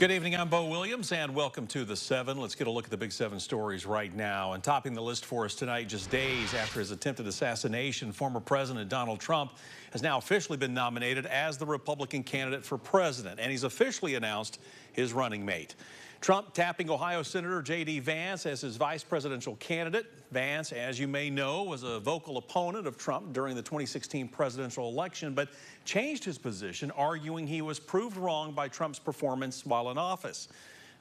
Good evening, I'm Bo Williams, and welcome to the 7. Let's get a look at the big 7 stories right now. And topping the list for us tonight, just days after his attempted assassination, former President Donald Trump has now officially been nominated as the Republican candidate for president, and he's officially announced his running mate. Trump tapping Ohio Senator JD Vance as his vice presidential candidate. Vance, as you may know, was a vocal opponent of Trump during the 2016 presidential election, but changed his position, arguing he was proved wrong by Trump's performance while in office.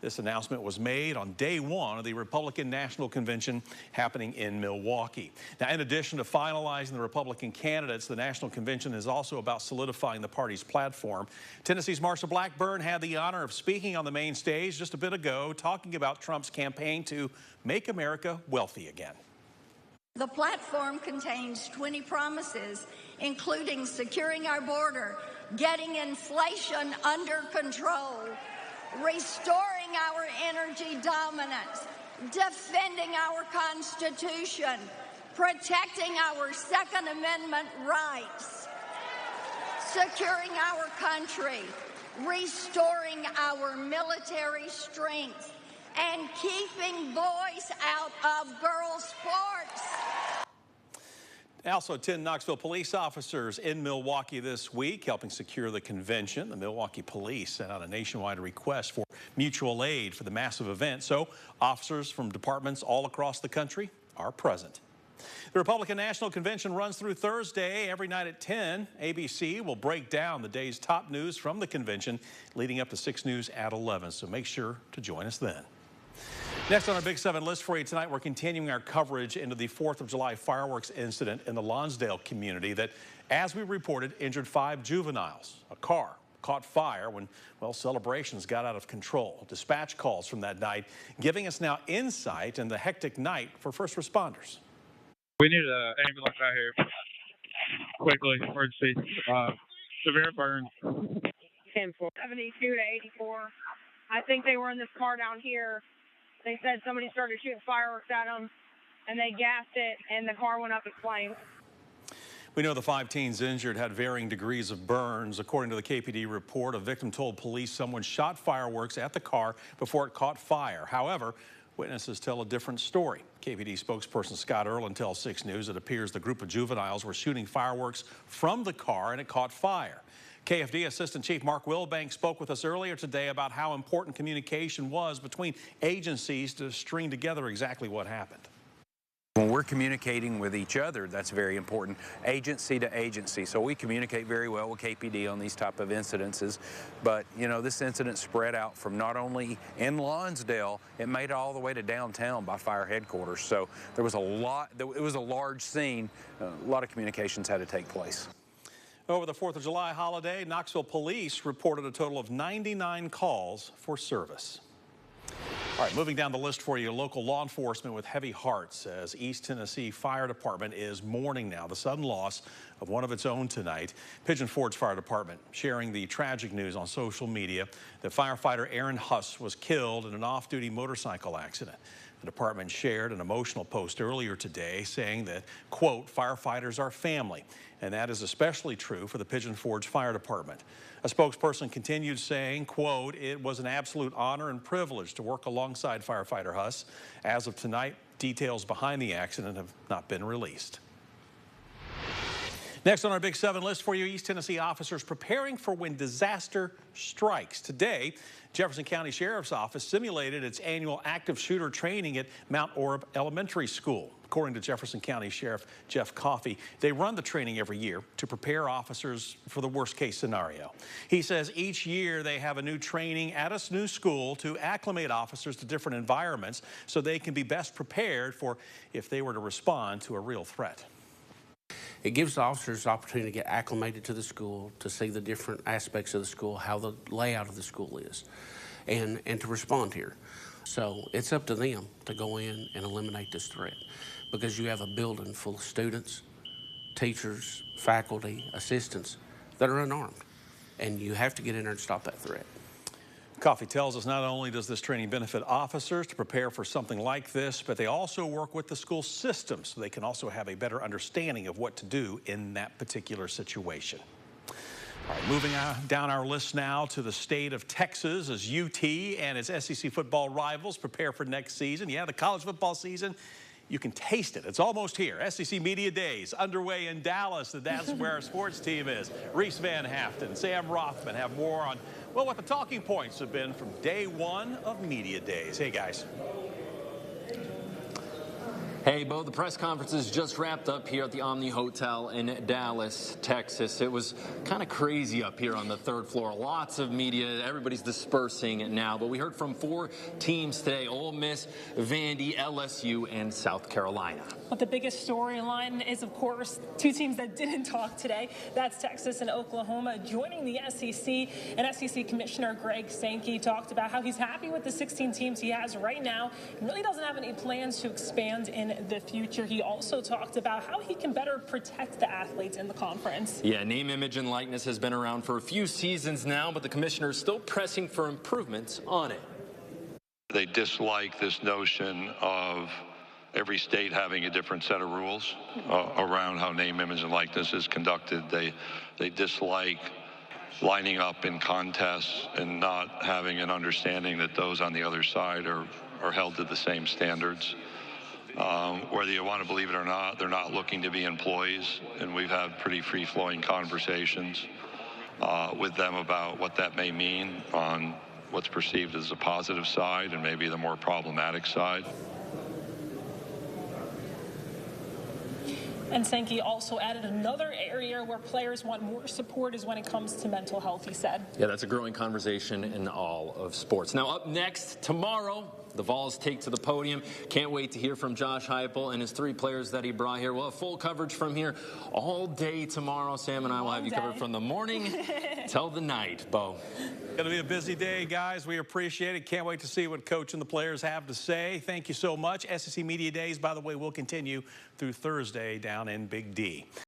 This announcement was made on day one of the Republican National Convention happening in Milwaukee. Now, in addition to finalizing the Republican candidates, the National Convention is also about solidifying the party's platform. Tennessee's Marsha Blackburn had the honor of speaking on the main stage just a bit ago, talking about Trump's campaign to make America wealthy again. The platform contains 20 promises, including securing our border, getting inflation under control, restoring our energy dominance, defending our Constitution, protecting our Second Amendment rights, securing our country, restoring our military strength, and keeping boys out of girls' sports. Also, 10 Knoxville police officers in Milwaukee this week helping secure the convention. The Milwaukee police sent out a nationwide request for mutual aid for the massive event, so officers from departments all across the country are present. The Republican National Convention runs through Thursday every night at 10. ABC will break down the day's top news from the convention leading up to 6 News at 11, so make sure to join us then. Next on our Big 7 list for you tonight, we're continuing our coverage into the 4th of July fireworks incident in the Lonsdale community that, as we reported, injured 5 juveniles. A car caught fire when, well, celebrations got out of control. Dispatch calls from that night giving us now insight in the hectic night for first responders. We need an ambulance out here quickly, emergency. Severe burns. 10-4. 72 to 84. I think they were in this car down here. They said somebody started shooting fireworks at them, and they gassed it, and the car went up in flames. We know the 5 teens injured had varying degrees of burns. According to the KPD report, a victim told police someone shot fireworks at the car before it caught fire. However, witnesses tell a different story. KPD spokesperson Scott Erlin tells 6 News it appears the group of juveniles were shooting fireworks from the car and it caught fire. KFD Assistant Chief Mark Wilbank spoke with us earlier today about how important communication was between agencies to string together exactly what happened. When we're communicating with each other, that's very important, agency to agency. So we communicate very well with KPD on these type of incidences. But, you know, this incident spread out from not only in Lonsdale, it made it all the way to downtown by fire headquarters. So there was a lot, it was a large scene. A lot of communications had to take place. Over the 4th of July holiday, Knoxville police reported a total of 99 calls for service. All right, moving down the list for you, local law enforcement with heavy hearts as East Tennessee Fire Department is mourning now the sudden loss of one of its own tonight. Pigeon Forge Fire Department sharing the tragic news on social media that firefighter Aaron Huss was killed in an off-duty motorcycle accident. The department shared an emotional post earlier today saying that, quote, firefighters are family, and that is especially true for the Pigeon Forge Fire Department. A spokesperson continued saying, quote, it was an absolute honor and privilege to work alongside firefighter Huss. As of tonight, details behind the accident have not been released. Next on our Big 7 list for you, East Tennessee officers preparing for when disaster strikes. Today, Jefferson County Sheriff's Office simulated its annual active shooter training at Mount Orab Elementary School. According to Jefferson County Sheriff Jeff Coffey, they run the training every year to prepare officers for the worst case scenario. He says each year they have a new training at a new school to acclimate officers to different environments so they can be best prepared for if they were to respond to a real threat. It gives the officers the opportunity to get acclimated to the school, to see the different aspects of the school, how the layout of the school is, and to respond here. So it's up to them to go in and eliminate this threat because you have a building full of students, teachers, faculty, assistants that are unarmed, and you have to get in there and stop that threat. Coffey tells us not only does this training benefit officers to prepare for something like this, but they also work with the school system so they can also have a better understanding of what to do in that particular situation. All right, moving down our list now to the state of Texas as UT and its SEC football rivals prepare for next season. Yeah, the college football season, you can taste it. It's almost here. SEC Media Days underway in Dallas. That's where our sports team is. Reese Van Haften, Sam Rothman have more on, well, what the talking points have been from day one of Media Days. Hey, guys. Hey, Bo, the press conferences just wrapped up here at the Omni Hotel in Dallas, Texas. It was kind of crazy up here on the third floor. Lots of media. Everybody's dispersing now. But we heard from 4 teams today: Ole Miss, Vandy, LSU, and South Carolina. But the biggest storyline is, of course, 2 teams that didn't talk today. That's Texas and Oklahoma joining the SEC. And SEC Commissioner Greg Sankey talked about how he's happy with the 16 teams he has right now and really doesn't have any plans to expand in the future. He also talked about how he can better protect the athletes in the conference. Yeah, name, image, and likeness has been around for a few seasons now, but the commissioner is still pressing for improvements on it. They dislike this notion of every state having a different set of rules around how name, image, and likeness is conducted. They dislike lining up in contests and not having an understanding that those on the other side are held to the same standards. Whether you want to believe it or not, they're not looking to be employees, and we've had pretty free-flowing conversations with them about what that may mean on what's perceived as a positive side and maybe the more problematic side. And Sankey also added another area where players want more support is when it comes to mental health, he said. Yeah, that's a growing conversation in all of sports. Now, up next, tomorrow, the Vols take to the podium. Can't wait to hear from Josh Heupel and his 3 players that he brought here. We'll have full coverage from here all day tomorrow. Sam and I will have you covered from the morning till the night, Bo. Going to be a busy day, guys. We appreciate it. Can't wait to see what Coach and the players have to say. Thank you so much. SEC Media Days, by the way, will continue through Thursday down in Big D.